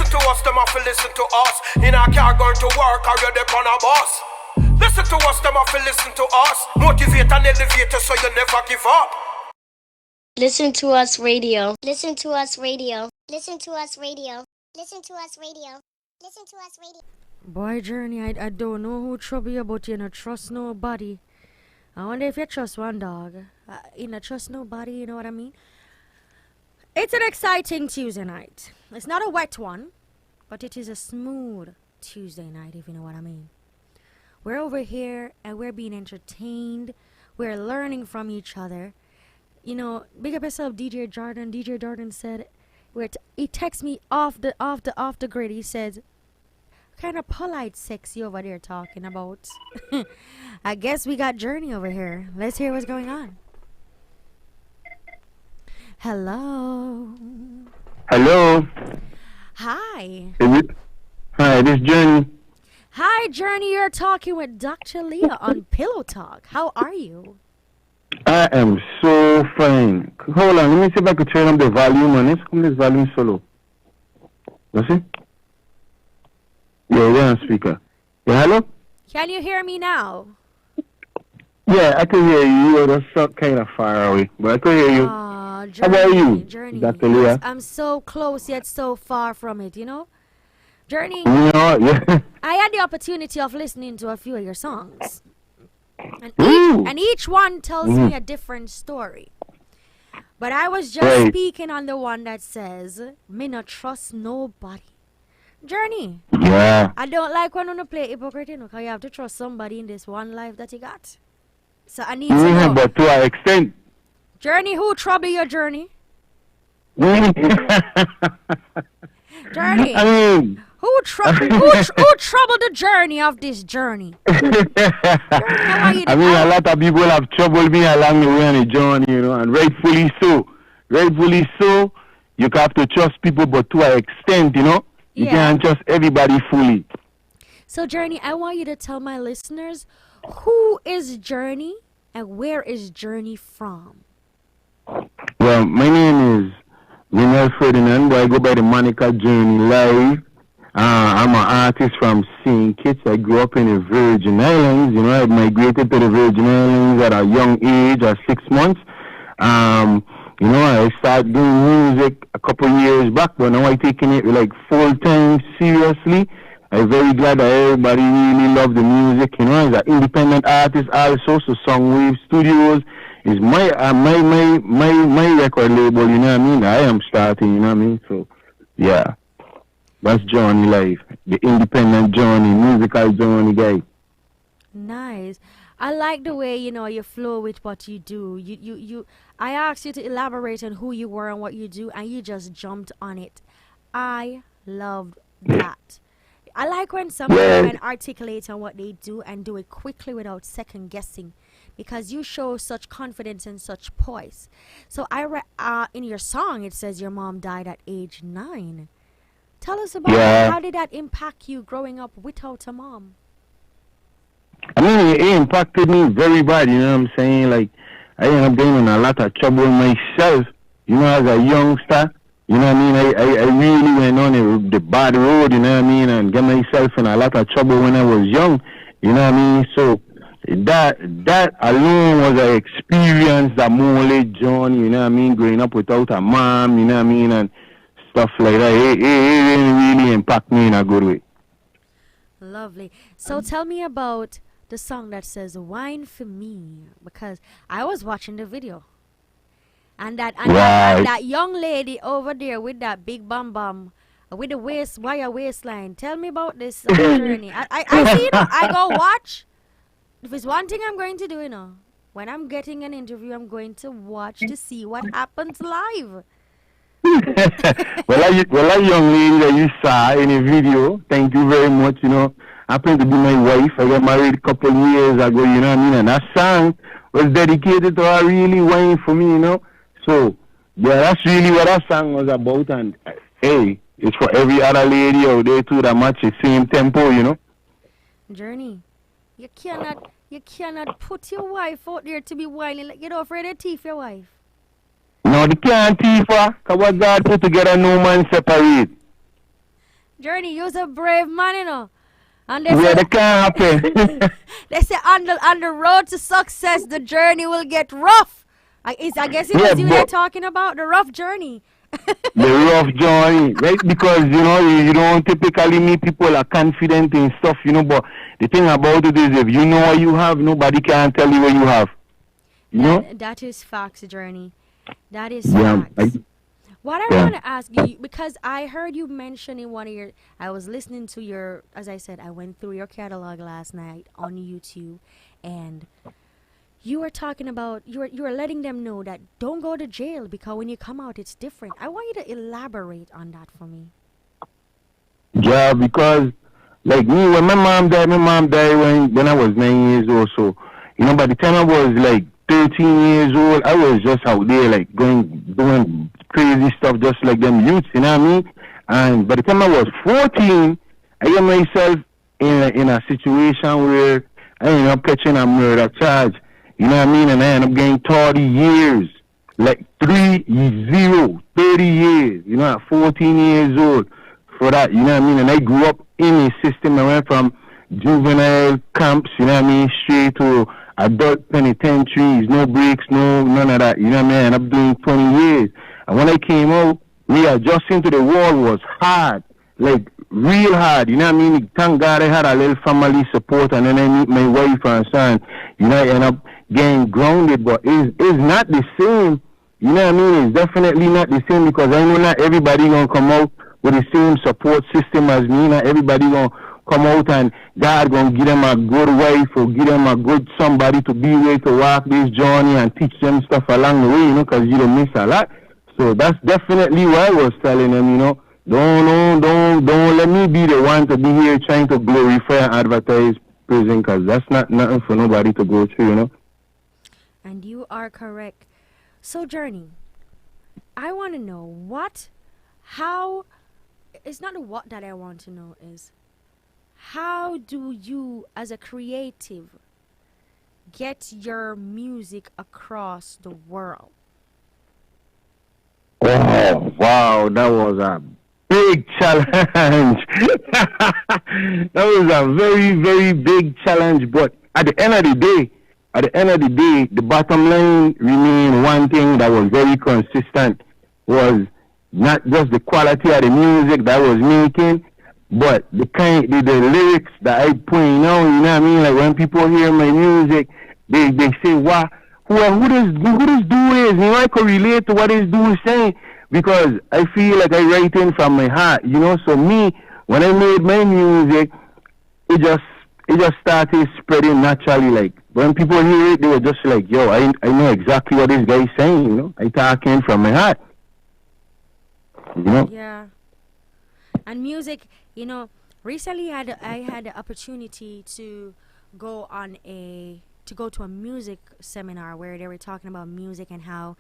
Listen to us, them have to listen to us. In our car going to work, or you're on a bus. Listen to us, them have to listen to us. Motivate and elevate us so you never give up. Listen to us radio. Listen to us radio. Listen to us radio. Listen to us radio. Listen to us radio. Boy, Jurnee, I don't know who trouble you, but you don't trust nobody. I wonder if you trust one dog. You don't trust nobody, you know what I mean? It's an exciting Tuesday night. It's not a wet one, but it is a smooth Tuesday night, if you know what I mean. We're over here and we're being entertained. We're learning from each other. You know, big up yourself, DJ Jordan. DJ Jordan said, he texts me off the grid. He says, kind of polite sex you over there talking about. I guess we got Jurnee over here. Let's hear what's going on. Hello. Hello. Hi. Hi, this is Jurnee. Hi, Jurnee. You're talking with Dr.Lia on Pillow Talk. How are you? I am so fine. Hold on, let me see if I could turn up the volume on this. Come this volume solo. You see? Yeah, we're on speaker. Yeah, hello? Can you hear me now? Yeah, I can hear you. You're just kind of far away, but I can hear you. Jurnee, how about you, Jurnee? Dr. Lia? I'm so close yet so far from it, you know? Jurnee, You know, yeah. I had the opportunity of listening to a few of your songs. And each one tells me a different story. But I was just speaking on the one that says, me not trust nobody. Jurnee, Yeah. I don't like when you play hypocrite, you know, because you have to trust somebody in this one life that you got. So I need to know. But to an extent. Jurnee, who trouble your Jurnee? Jurnee, I mean, who trouble the journey of this journey? Jurnee, I mean, a lot of people have troubled me along the way on the journey, you know, and rightfully so. Rightfully so. You have to trust people, but to an extent, you know. You can't trust everybody fully. So, Jurnee, I want you to tell my listeners, who is Jurnee and where is Jurnee from? Well, my name is Jurnee Ferdinand, but I go by the moniker Jurnee Live. I'm an artist from St. Kitts. I grew up in the Virgin Islands. You know, I migrated to the Virgin Islands at a young age, at 6 months. You know, I started doing music a couple years back, but now I'm taking it like full-time seriously. I'm very glad that everybody really loves the music. You know, as an independent artist also, so Songwave Studios is my record label, you know what I mean? I am starting, you know what I mean? So, yeah. That's Jurnee Live, the independent Jurnee, musical Jurnee guy. Nice. I like the way, you know, you flow with what you do. I asked you to elaborate on who you were and what you do, and you just jumped on it. I loved that. I like when somebody can articulate on what they do and do it quickly without second guessing, because you show such confidence and such poise. So in your song, it says your mom died at age 9. Tell us about how did that impact you growing up without a mom? I mean, it impacted me very bad, you know what I'm saying? Like, I ended up getting in a lot of trouble myself, you know, as a youngster. You know what I mean? I really went on the bad road, you know what I mean, and get myself in a lot of trouble when I was young, you know what I mean? So that alone was an experience that only John, you know what I mean, growing up without a mom, you know what I mean, and stuff like that. It really impacted me in a good way. Lovely. So tell me about the song that says "Wine for Me," because I was watching the video, and that young lady over there with that big bum with the waistline. Tell me about this Jurnee. I see, you know, I go watch. If it's one thing I'm going to do, you know, when I'm getting an interview, I'm going to watch to see what happens live. Well, that young lady that you saw in the video, thank you very much, you know, happened to be my wife. I got married a couple of years ago, you know what I mean, and that song was dedicated to her really wine for me, you know. So, yeah, that's really what that song was about, and hey, it's for every other lady out there too that match the same tempo, you know. Jurnee, you cannot put your wife out there to be whining like you're afraid to thief your wife. No, they can't thief her, because what God put together, no man separate. Jurnee, you're a brave man, you know. And they Yeah, say, that can't happen. they say on the road to success, the journey will get rough. I guess it Yeah, was you they're but talking about, the rough journey. the rough journey, right? Because you don't typically meet people that are confident in stuff, But the thing about it is, if you know what you have, nobody can tell you what you have. You know? That is facts, Jurnee. That is Yeah, facts. What I yeah. want to ask you, because I heard you mention in one of your, I was listening to your, as I said, I went through your catalog last night on YouTube, and you were talking about, you were letting them know that don't go to jail because when you come out, it's different. I want you to elaborate on that for me. Yeah, because like me, when my mom died when I was 9 years old. So, by the time I was like 13 years old, I was just out there like doing crazy stuff just like them youths, you know what I mean? And by the time I was 14, I got myself in a situation where I ended up catching a murder charge, you know what I mean? And I ended up getting 30 years, like 30 years, at 14 years old for that, you know what I mean? And I grew up in a system. I went from juvenile camps, you know what I mean, straight to adult penitentiaries, no breaks, none of that, you know what I mean? I ended up doing 20 years. And when I came out, readjusting to the world was hard, like real hard, you know what I mean? Thank God I had a little family support, and then I meet my wife and son, I end up getting grounded, but it's not the same, you know what I mean? It's definitely not the same, because I know not everybody gonna come out with the same support system as me. Not everybody gonna come out and God gonna give them a good wife or give them a good somebody to be with to walk this journey and teach them stuff along the way, because you don't miss a lot. So that's definitely what I was telling them, don't let me be the one to be here trying to glorify and advertise prison, because that's not nothing for nobody to go through, And you are correct. So, Jurnee, I want to know how, it's not the what that I want to know, is how do you, as a creative, get your music across the world? Oh, wow, that was a big challenge. That was a very, very big challenge. But at the end of the day, the bottom line remained one thing that was very consistent, was not just the quality of the music that I was making, but the lyrics that I put in out, you know what I mean? Like when people hear my music, they say, wow, who this dude is? I could relate to what this dude is saying, because I feel like I write in from my heart, So me, when I made my music, it just started spreading naturally. Like when people hear it, they were just like, yo, I know exactly what this guy is saying, I talking from my heart. Yeah. And music, recently I had the opportunity to go to a music seminar where they were talking about music and how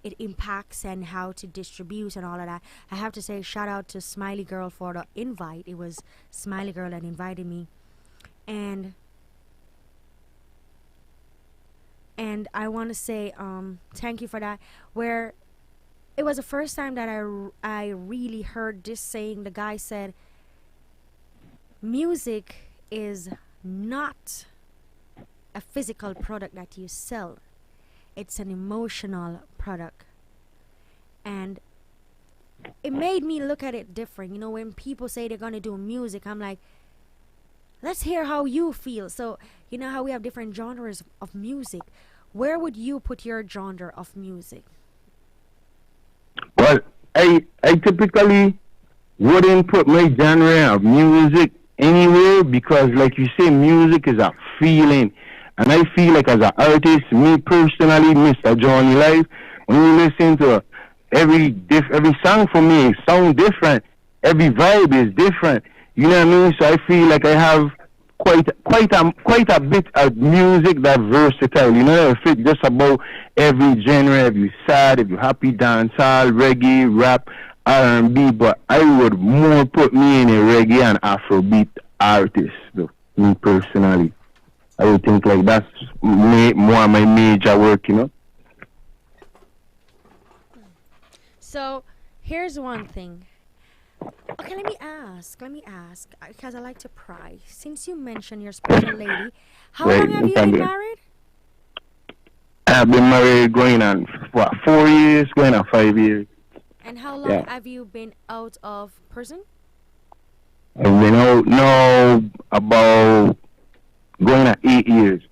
it impacts and how to distribute and all of that. I have to say shout out to Smiley Girl for the invite. It was Smiley Girl that invited me. And I want to say thank you for that, where it was the first time that I really heard this saying. The guy said, music is not a physical product that you sell. It's an emotional product. And it made me look at it different. When people say they're going to do music, I'm like, let's hear how you feel. So, how we have different genres of music. Where would you put your genre of music? Well, I typically wouldn't put my genre of music anywhere, because, like you say, music is a feeling. And I feel like as an artist, me personally, Mr. Johnny Life, when you listen to every song for me, it sounds different. Every vibe is different. You know what I mean? So I feel like I have quite a bit of music that's versatile. It fit just about every genre. If you sad, if you happy, dancehall, reggae, rap, R&B. But I would more put me in a reggae and Afrobeat artist, though, me personally. I would think like that's more my major work, So here's one thing. Okay, let me ask, because I like to pry. Since you mentioned your special lady, how Right, long have no you been problem. married? I've been married going on, what, 4 years, going on 5 years. And how long Yeah. have you been out of prison? I've been out now about going on 8 years.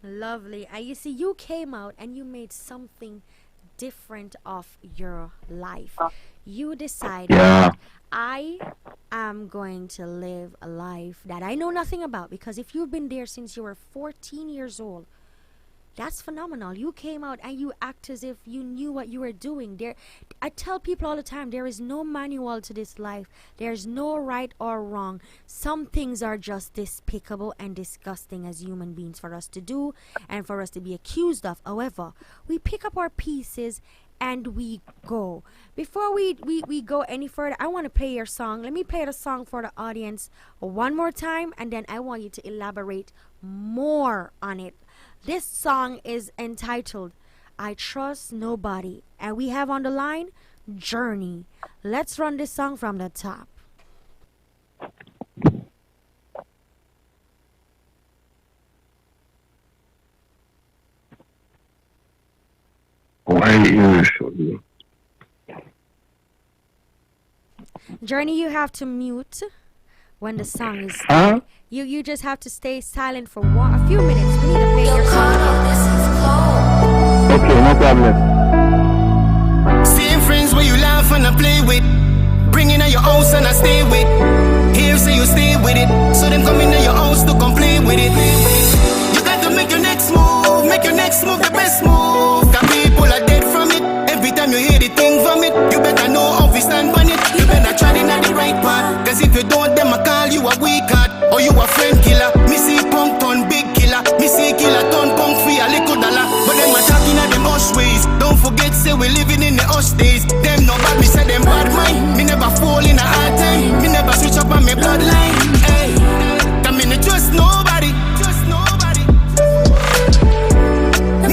Lovely. And you see, you came out and you made something different of your life. You decided Yeah. that I am going to live a life that I know nothing about, because if you've been there since you were 14 years old, that's phenomenal. You came out and you act as if you knew what you were doing. I tell people all the time, there is no manual to this life. There's no right or wrong. Some things are just despicable and disgusting as human beings for us to do and for us to be accused of. However, we pick up our pieces and we go. Before we go any further, I want to play your song. Let me play the song for the audience one more time, and then I want you to elaborate more on it. This song is entitled I Trust Nobody, and we have on the line Jurnee. Let's run this song from the top. Why you Jurnee, you have to mute when the song is Huh? you just have to stay silent for a few minutes. We need to play your song. Okay, no problem. Same friends where you laugh and I play with. Bringing out your house and I stay with. Here say you stay with it. So them come into your house to complain with it. You got to make your next move. Make your next move the best move. Cause people are dead from it. Every time you hear the thing from it, you better know how we stand on it. You better try it at the right path. Cause if you don't, them I call you a weak heart. Or you a friend killer. Me see punk ton big killer. Me see killer ton punk free a little dollar. But them attacking at them hush ways. Don't forget say we living in the hush days. Them no bad, me say them bad mind. Me never fall in a hard time. Me never switch up on me bloodline. Hey, come in trust nobody. Trust nobody.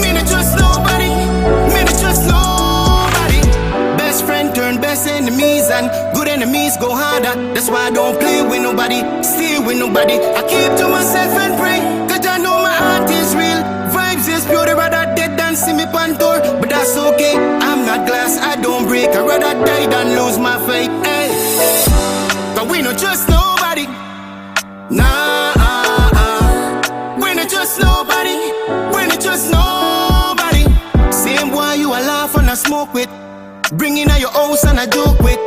Me no trust nobody. Me no trust nobody. Best friend turn best enemies and good enemies go harder. That's why I don't play with nobody. Stay with nobody. I keep to myself and pray. Cause I know my heart is real. Vibes is pure. They rather dead than see me pan tour. But that's okay. I'm not glass. I don't break. I rather die than lose my faith. Hey. Cause we no trust nobody. Nah. We no trust nobody. We no trust nobody. Same boy you a laugh and a smoke with. Bringing out your house and a joke with.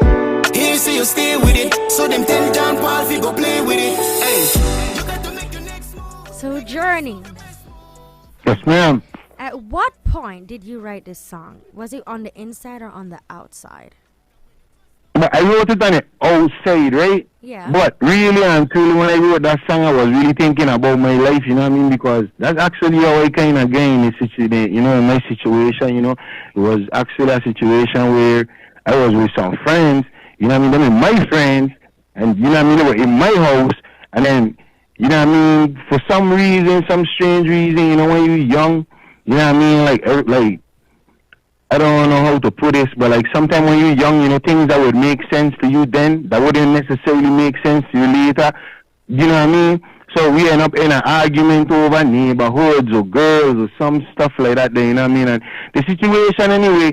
Here say you stay with it. So them tell John Paul if you go play with it. Hey, you got to make your next move. So Jurnee, Yes, ma'am. at what point did you write this song? Was it on the inside or on the outside? But I wrote it on the outside, right? Yeah. But really and truly, when I wrote that song, I was really thinking about my life, you know what I mean? Because that's actually how I kind of got in this situation, you know, in my situation, you know. It was actually a situation where I was with some friends, you know what I mean? They were my friends, and you know what I mean? They were in my house, and then, you know what I mean? For some reason, some strange reason, you know, when you're young, you know what I mean? Like, I don't know how to put this, but like sometimes when you're young, you know, things that would make sense to you then, that wouldn't necessarily make sense to you later. You know what I mean? So we end up in an argument over neighborhoods or girls or some stuff like that, you know what I mean? And the situation anyway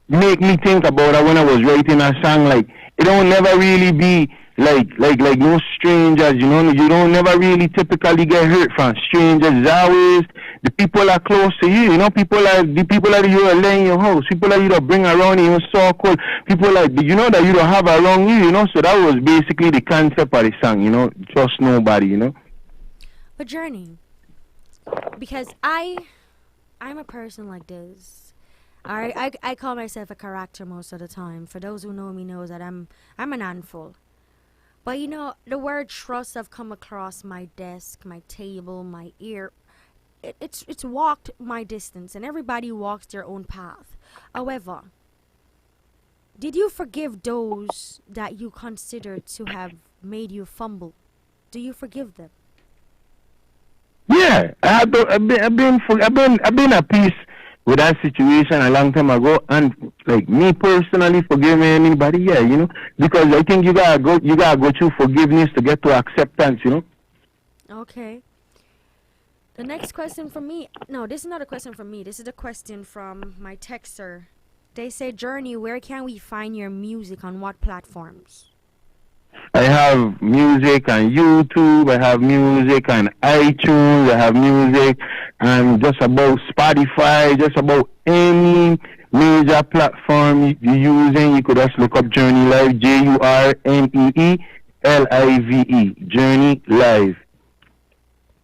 make me think about it when I was writing a song. Like, it don't never really be like no strangers, you know. You don't never really typically get hurt from strangers. It's always the people are close to you, you know. People that you are laying in your house, people that you don't bring around in your circle, people like, you know, that you don't have around you, you know. So that was basically the concept of the song, you know. Trust nobody, you know. But Jurnee, because I'm a person like this. I call myself a character most of the time. For those who know me knows that I'm an handful. But you know, the word trust have come across my desk, my table, my ear. It's walked my distance, and everybody walks their own path. However, did you forgive those that you considered to have made you fumble? Do you forgive them? Yeah, I've been at peace with that situation a long time ago, and like me personally, forgiving anybody, yeah, you know, because I think you gotta go through forgiveness to get to acceptance, you know. Okay. The next question from me. No, this is not a question from me. This is a question from my texter. They say, Jurnee, where can we find your music on what platforms? I have music on YouTube, I have music on iTunes, I have music on just about Spotify, just about any major platform you're using. You could just look up Jurnee Live, Jurneelive, Jurnee Live.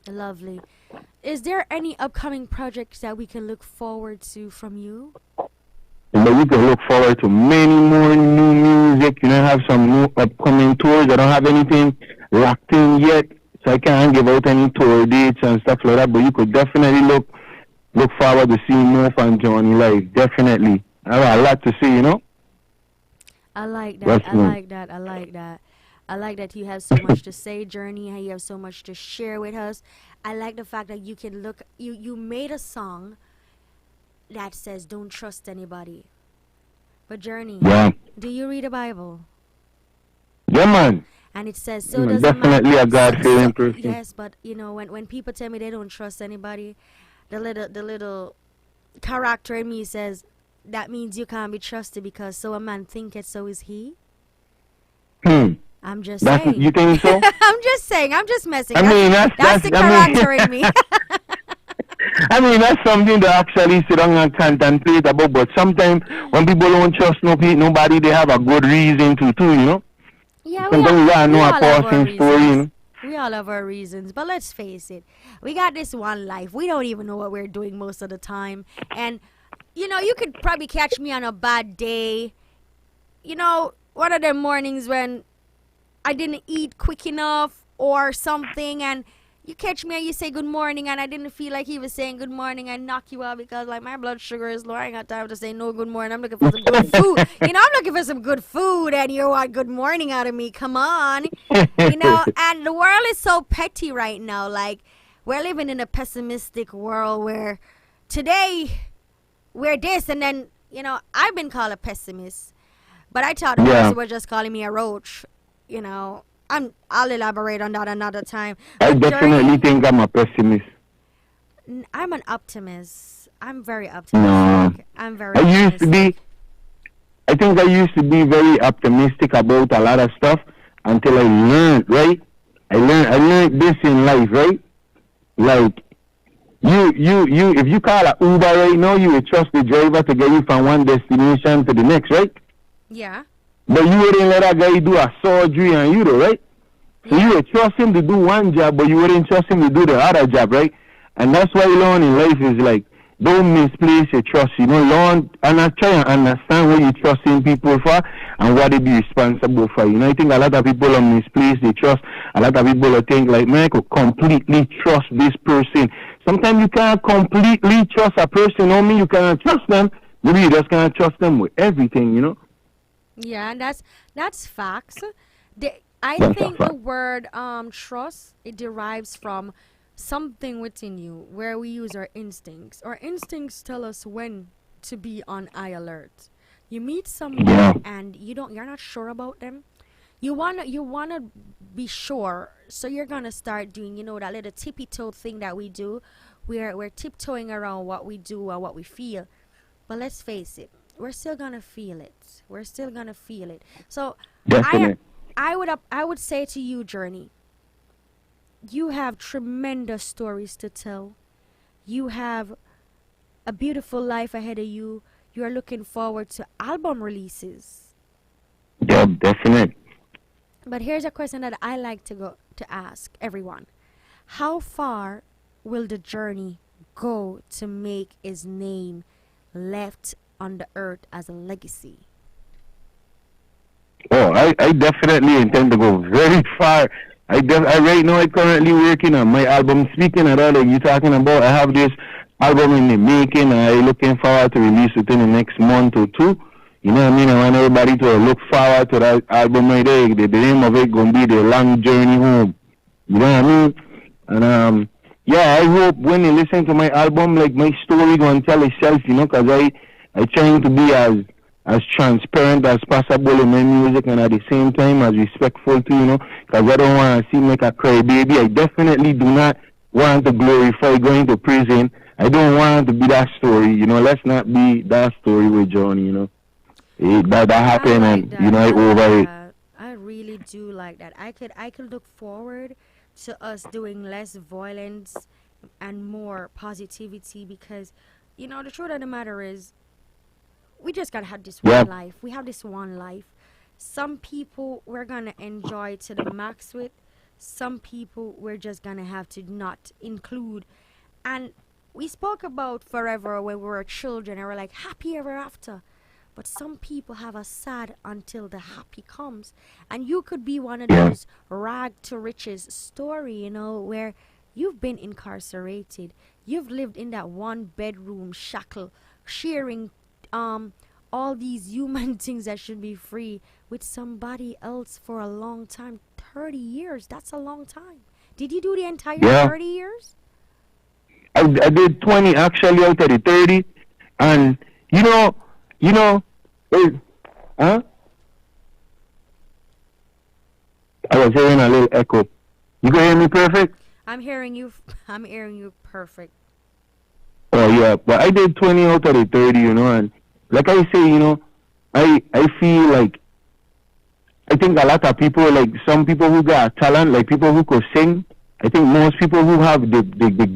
Lovely. Is there any upcoming projects that we can look forward to from you? But we can look forward to many more new music. You know, have some new upcoming tours. I don't have anything locked in yet, so I can't give out any tour dates and stuff like that. But you could definitely look forward to seeing more from Jurnee Live. Definitely, I have a lot to see. You know. I like that. I like that. I like that. I like that you have so much to say, Jurnee. How you have so much to share with us. I like the fact that you can look. You made a song that says don't trust anybody. But Jurnee, yeah. Do you read the Bible? Yeah, man. And it says so does definitely a God-fearing person. Yes, but you know when people tell me they don't trust anybody, the little character in me says that means you can't be trusted because so a man thinketh, so is he. I'm just saying. You think so? I'm just saying. I'm just messing. I mean, that's the character in me. I mean, that's something to actually sit down and contemplate about. But sometimes when people don't trust nobody, they have a good reason to too, you know. Yeah, sometimes we gotta know a person's story, you know. We all have our reasons, but let's face it, we got this one life. We don't even know what we're doing most of the time, and you know, you could probably catch me on a bad day. You know, one of them mornings when I didn't eat quick enough or something, and you catch me and you say good morning, and I didn't feel like he was saying good morning. I knock you out because like my blood sugar is low. I ain't got time to say no good morning. I'm looking for some good food. You know, I'm looking for some good food, and you want good morning out of me. Come on. You know, and the world is so petty right now. Like, we're living in a pessimistic world where today we're this, and then, you know, I've been called a pessimist, but I thought the person was just calling me a roach. You know, I'll elaborate on that another time. I definitely think I'm a pessimist. I'm an optimist. I'm very optimistic. No. I'm very optimistic. I think I used to be very optimistic about a lot of stuff until I learned, right? I learned this in life, right? Like, you, if you call an Uber right now, you will trust the driver to get you from one destination to the next, right? Yeah. But you wouldn't let that guy do a surgery on you, though, right? So you would trust him to do one job, but you wouldn't trust him to do the other job, right? And that's why learn in life is like, don't misplace your trust. You know, learn and I try and understand what you trust in people for and what they be responsible for. You know, I think a lot of people are misplace their trust. A lot of people are think like, man, I could completely trust this person. Sometimes you can't completely trust a person. Don't mean you cannot trust them. Maybe you just can't trust them with everything, you know? Yeah, and that's facts. I think the word trust, it derives from something within you where we use our instincts. Our instincts tell us when to be on high alert. You meet someone and you're not sure about them. You wanna be sure, so you're gonna start doing, you know, that little tippy toe thing that we do. We're tiptoeing around what we do and what we feel. But let's face it, we're still gonna feel it. We're still gonna feel it. So I would say to you, Jurnee, you have tremendous stories to tell. You have a beautiful life ahead of you. You are looking forward to album releases. Yeah, definitely. But here's a question that I like to ask everyone. How far will the Jurnee go to make his name left on the earth as a legacy? Oh, I definitely intend to go very far. I right now I currently working on my album. Speaking of that, like you talking about, I have this album in the making. I looking forward to release within the next month or two. You know what I mean? I want everybody to look forward to that album right there. The name of it gonna be The Long Journey Home. You know what I mean? And yeah, I hope when they listen to my album, like my story gonna tell itself, you know, cause I trying to be as transparent as possible in my music and at the same time as respectful to, you know, cause I don't want to seem like a crybaby. I definitely do not want to glorify going to prison. I don't want to be that story, you know. Let's not be that story with Jurnee, you know. That happened, like and that. you know, I I like over it. that. I really do like that. I could look forward to us doing less violence and more positivity because, you know, the truth of the matter is, we just gotta have this Yeah, one life. We have this one life. Some people we're gonna enjoy to the max with. Some people we're just gonna have to not include. And we spoke about forever when we were children and we're like happy ever after. But some people have a sad until the happy comes. And you could be one of yeah, those rag to riches story, you know, where you've been incarcerated. You've lived in that one bedroom shackle, sharing um all these human things that should be free with somebody else for a long time. 30 years, that's a long time. Did you do the entire yeah. 30 years? I did 20 actually out of the 30, and you know, you know, it, huh? I was hearing a little echo. You can hear me perfect? I'm hearing you. I'm hearing you perfect. Oh yeah, but I did 20 out of the 30, you know, and like I say, you know, I feel like I think a lot of people, like some people who got talent, like people who could sing, I think most people who have the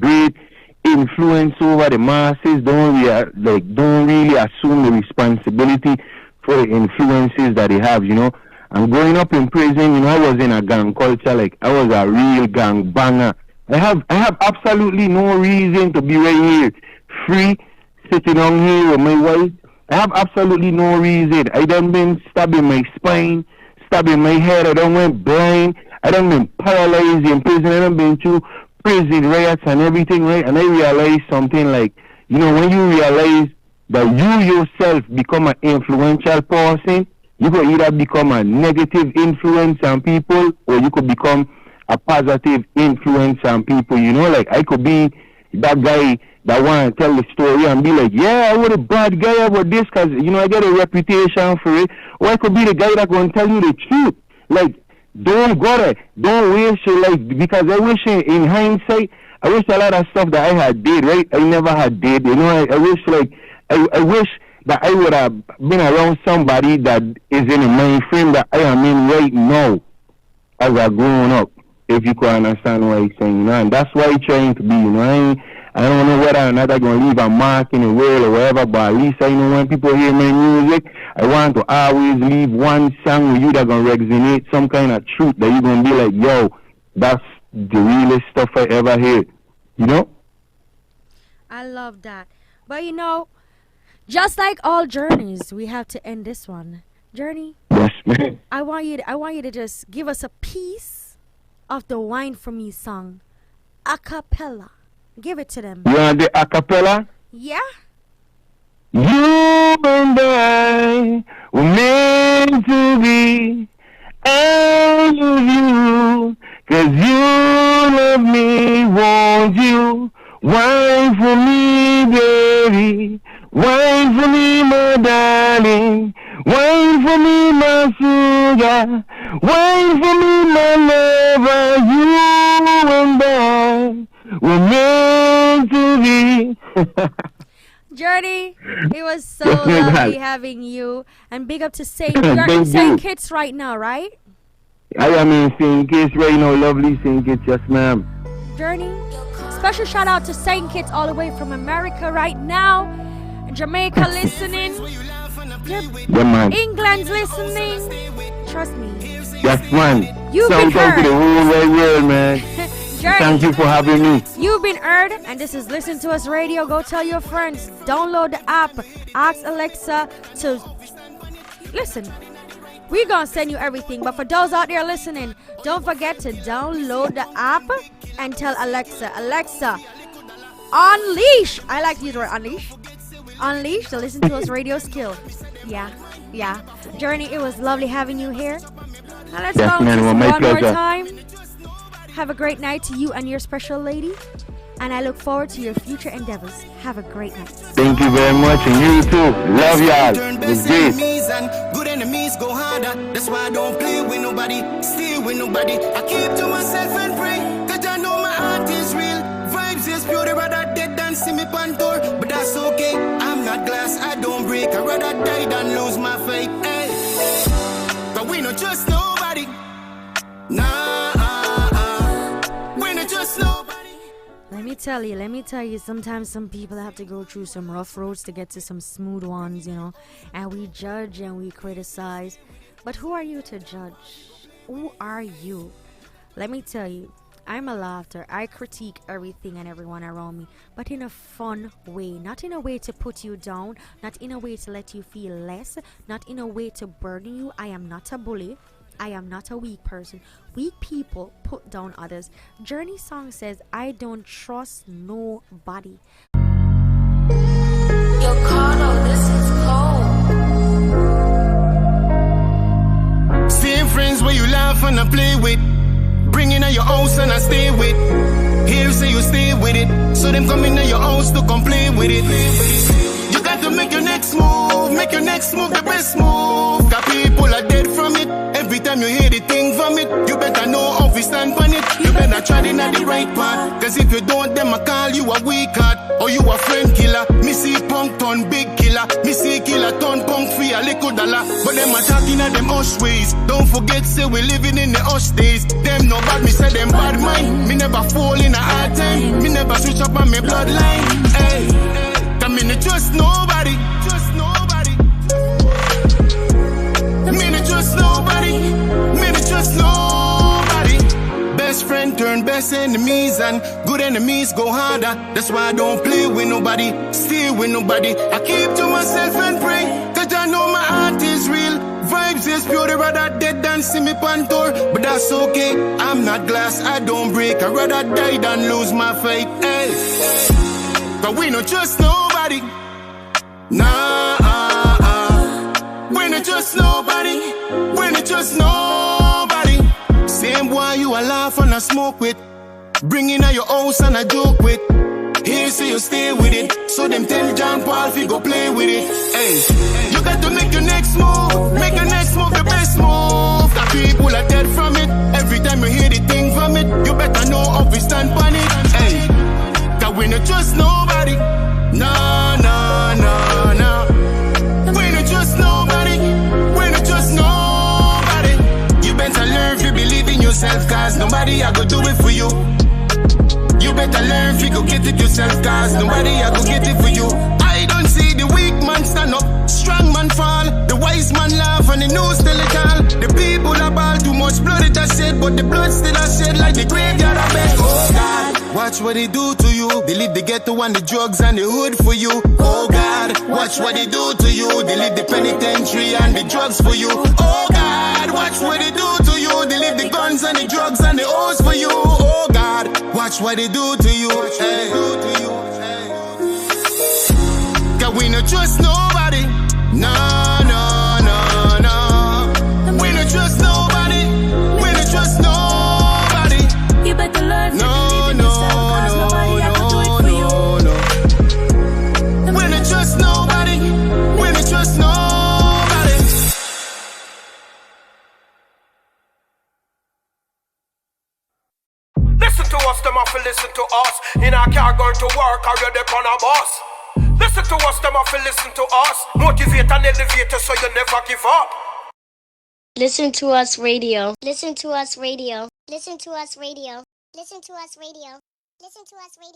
great influence over the masses don't really assume the responsibility for the influences that they have, you know. And growing up in prison, you know, I was in a gang culture, like I was a real gang banger. I have absolutely no reason to be right here, free, sitting on here with my wife. I have absolutely no reason. I done been stabbing my spine, stabbing my head. I done went blind. I done been paralyzed in prison. I done been through prison riots and everything, right? And I realized something like, you know, when you realize that you yourself become an influential person, you could either become a negative influence on people or you could become a positive influence on people. You know, like I could be that guy that want to tell the story and be like, yeah, I was a bad guy about this because, you know, I get a reputation for it. Or I could be the guy that going to tell you the truth. Like, don't go there. Don't waste your life. Because I wish in hindsight, I wish a lot of stuff that I had did, right? I never had did. You know, I wish like, I wish that I would have been around somebody that is in the mind frame that I am in right now as a grown up, if you could understand what I'm saying, you know, and that's why I'm trying to be, you know, I don't know whether or not I'm going to leave a mark in the world or whatever, but at least I know when people hear my music, I want to always leave one song with you that's going to resonate some kind of truth that you're going to be like, yo, that's the realest stuff I ever heard, you know? I love that. But you know, just like all journeys, we have to end this one. Jurnee, Yes, man. I want you to just give us a piece of the Wine for Me song, a cappella. Give it to them. You want the acapella? Yeah? You and I were meant to be. I love you, 'cause you love me, won't you? Wine for me, baby. Wine for me, my darling. Wine for me, my sugar. Wine for me, my lover. You and I were meant to be. Jurnee, it was so Yes, ma'am. lovely having you. And big up to Saint. You're in Thank Saint you. Kitts right now, right? I am in St. Kitts right now, lovely St. Kitts, yes ma'am. Jurnee, special shout out to Saint Kitts all the way from America right now. Jamaica listening. Yeah man. England's listening. Trust me. Yes man. You've been Shout out to the heard. whole wide world, man. Thank Jurnee, you for having me. you've been heard, and this is Listen to Us Radio. Go tell your friends. Download the app. Ask Alexa to listen. We're gonna send you everything, but for those out there listening, don't forget to download the app and tell Alexa, unleash. I like to use the word unleash. Unleash the Listen to Us Radio skill. Yeah. Jurnee, it was lovely having you here. Now let's Yes, go man, to well, some my one more pleasure. time. Have a great night to you and your special lady. And I look forward to your future endeavors. Have a great night. Thank you very much, and you too. Love y'all. Turn It's best great. enemies and good enemies go harder. That's why I don't play with nobody, steal with nobody. I keep to myself and pray, cause I know my heart is real. Vibes is pure, they rather dead than see me on tour. But that's okay, I'm not glass, I don't break. I rather die than lose my faith. Hey. But we don't trust nobody. Nah, we don't trust nobody. Let me tell you, sometimes some people have to go through some rough roads to get to some smooth ones, and we judge and we criticize. But who are you to judge? Who are you? Let me tell you, I'm a laughter. I critique everything and everyone around me, but in a fun way, not in a way to put you down, not in a way to let you feel less, not in a way to burden you. I am not a bully. I am not a weak person. Weak people put down others. Jurnee song says, I don't trust nobody. Yo, Carlo, this is cold. Same friends where you laugh and I play with, bringing out your house and I stay with. Here say you stay with it, so them come in your house to complain with it. You got to make your next move the best move. Got people are dead from it. Every time you hear the thing from it, you better know how to stand on it. You better try it at the right part, cause if you don't, them I call you a weak heart, or you a friend killer. Me see punk turn big killer, me see killer turn punk for a little dollar. But them attacking at them hush ways. Don't forget, say we living in the hush days. Them no bad, me say them bad mind. Me never fall in a hard time, me never switch up on my bloodline. Hey, come in, trust nobody. Trust nobody. Me no trust nobody. Me no trust nobody. Best friend turn best enemies, and good enemies go harder. That's why I don't play with nobody, steal with nobody. I keep to myself and pray, cause I know my heart is real. Vibes is pure, they rather dead than see me on tour. But that's okay, I'm not glass, I don't break. I rather die than lose my faith. Hey. But we don't trust nobody. Nah, we don't trust nobody. We don't trust nobody. Same boy you a laugh and a smoke with, bringing out your house and a joke with. Here say you stay with it, so them tell John Paul fi go play with it. Hey, you got to make your next move the best move. The people are dead from it. Every time you hear the thing from it, you better know how to stand on it. Hey, cause we don't trust nobody. No, no, no, no. We don't trust nobody. We don't trust nobody. You better learn to believe in yourself, cause nobody I go do it for you. You better learn to go get it yourself, cause nobody I go get it for you. I don't see the weak man stand up, strong man fall. The wise man laugh and the news tell it all. The people are ball, too much blood it has shed, but the blood still has shed like the graveyard of bed. Oh God, watch what they do to you. They leave the ghetto and the drugs and the hood for you. Oh God, watch what they do to you. They leave the penitentiary and the drugs for you. Oh God, watch what they do to you. They leave the guns and the drugs and the hoes for you. Oh God, watch what they do to you. Hey. Cause we don't trust nobody. No, no, no, no. We don't trust nobody. We don't trust nobody. You better learn to No, believe in no, yourself, cause no, nobody I can do it for you. no, no. We don't trust nobody. We don't trust nobody. Listen to us, them have to listen to us. In our car going to work, or you're there on a bus. Listen to us, them have to listen to us. Motivate and elevate us so you never give up. Listen to us radio. Listen to us radio. Listen to us radio. Listen to us radio. Listen to us radio.